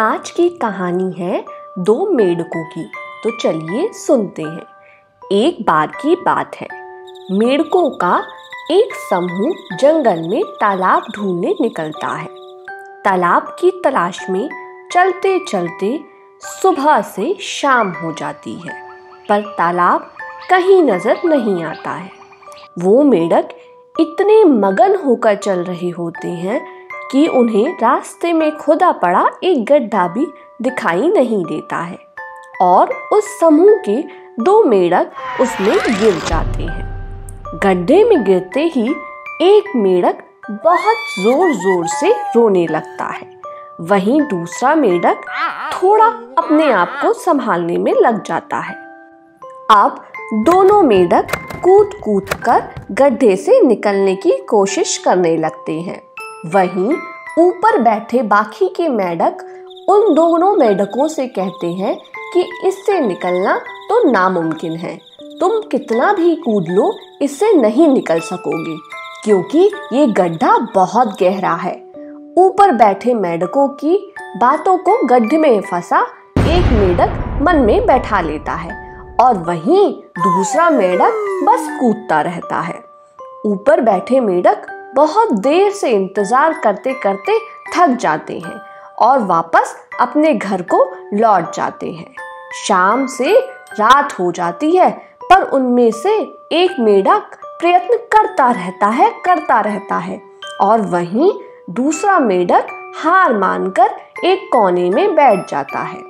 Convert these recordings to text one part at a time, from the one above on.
आज की कहानी है दो मेंढकों की। तो चलिए सुनते हैं। एक बार की बात है, मेंढकों का एक समूह जंगल में तालाब ढूंढने निकलता है। तालाब की तलाश में चलते चलते सुबह से शाम हो जाती है, पर तालाब कहीं नजर नहीं आता है। वो मेंढक इतने मगन होकर चल रहे होते हैं कि उन्हें रास्ते में खुदा पड़ा एक गड्ढा भी दिखाई नहीं देता है और उस समूह के दो मेंढक उसमें गिर जाते हैं। गड्ढे में गिरते ही एक मेंढक बहुत जोर जोर से रोने लगता है। वहीं दूसरा मेंढक थोड़ा अपने आप को संभालने में लग जाता है। अब दोनों मेंढक कूद कूद कर गड्ढे से निकलने की कोशिश करने लगते हैं। वहीं ऊपर बैठे बाकी के मेंढक उन दोनों मेंढकों से कहते हैं कि इससे निकलना तो नामुमकिन है। तुम कितना भी कूद लो, इससे नहीं निकल सकोगे, क्योंकि ये गड्ढा बहुत गहरा है। ऊपर बैठे मेंढकों की बातों को गड्ढे में फंसा एक मेंढक मन में बैठा लेता है और वहीं दूसरा मेंढक बस कूदता रहता है। ऊपर बैठे मेंढक बहुत देर से इंतजार करते करते थक जाते हैं और वापस अपने घर को लौट जाते हैं। शाम से रात हो जाती है, पर उनमें से एक मेंढक प्रयत्न करता रहता है और वहीं दूसरा मेंढक हार मानकर एक कोने में बैठ जाता है।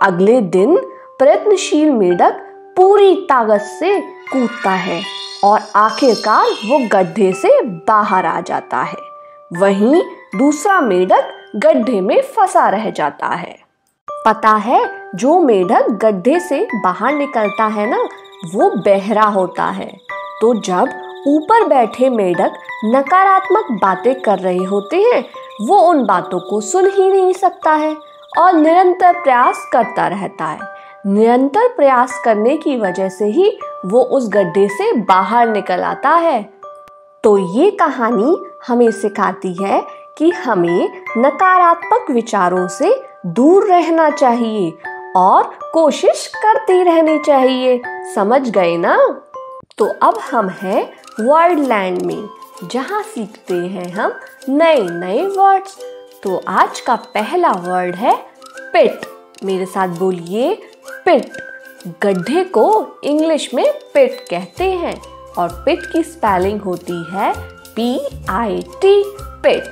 अगले दिन प्रयत्नशील मेंढक पूरी ताकत से कूदता है और आखिरकार वो गड्ढे से बाहर आ जाता है। वहीं दूसरा मेंढक गड्ढे में फंसा रह जाता है। पता है, जो मेंढक गड्ढे से बाहर निकलता है ना, वो बहरा होता है। तो जब ऊपर बैठे मेंढक नकारात्मक बातें कर रहे होते हैं, वो उन बातों को सुन ही नहीं सकता है और निरंतर प्रयास करता रहता है। निरंतर प्रयास करने की वजह से ही वो उस गड्ढे से बाहर निकल आता है। तो ये कहानी हमें सिखाती है कि हमें नकारात्मक विचारों से दूर रहना चाहिए और कोशिश करती रहनी चाहिए। समझ गए ना? तो अब हम हैं वर्ड लैंड में, जहाँ सीखते हैं हम नए नए वर्ड्स। तो आज का पहला वर्ड है पिट। मेरे साथ बोलिए, पिट। गड्ढे को इंग्लिश में पिट कहते हैं और पिट की स्पेलिंग होती है PIT, पिट।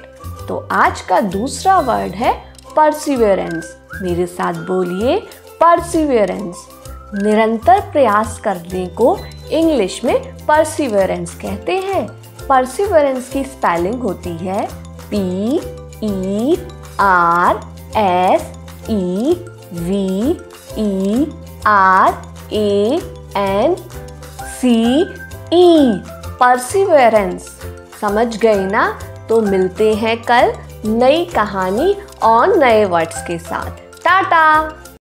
तो आज का दूसरा वर्ड है परसिवियरेंस। मेरे साथ बोलिए, परसिवियरेंस। निरंतर प्रयास करने को इंग्लिश में परसिवियरेंस कहते हैं। परसिवियरेंस की स्पेलिंग होती है PERSEVERANCE, परसिवियरेंस। समझ गए ना? तो मिलते हैं कल नई कहानी और नए वर्ड्स के साथ। टाटा।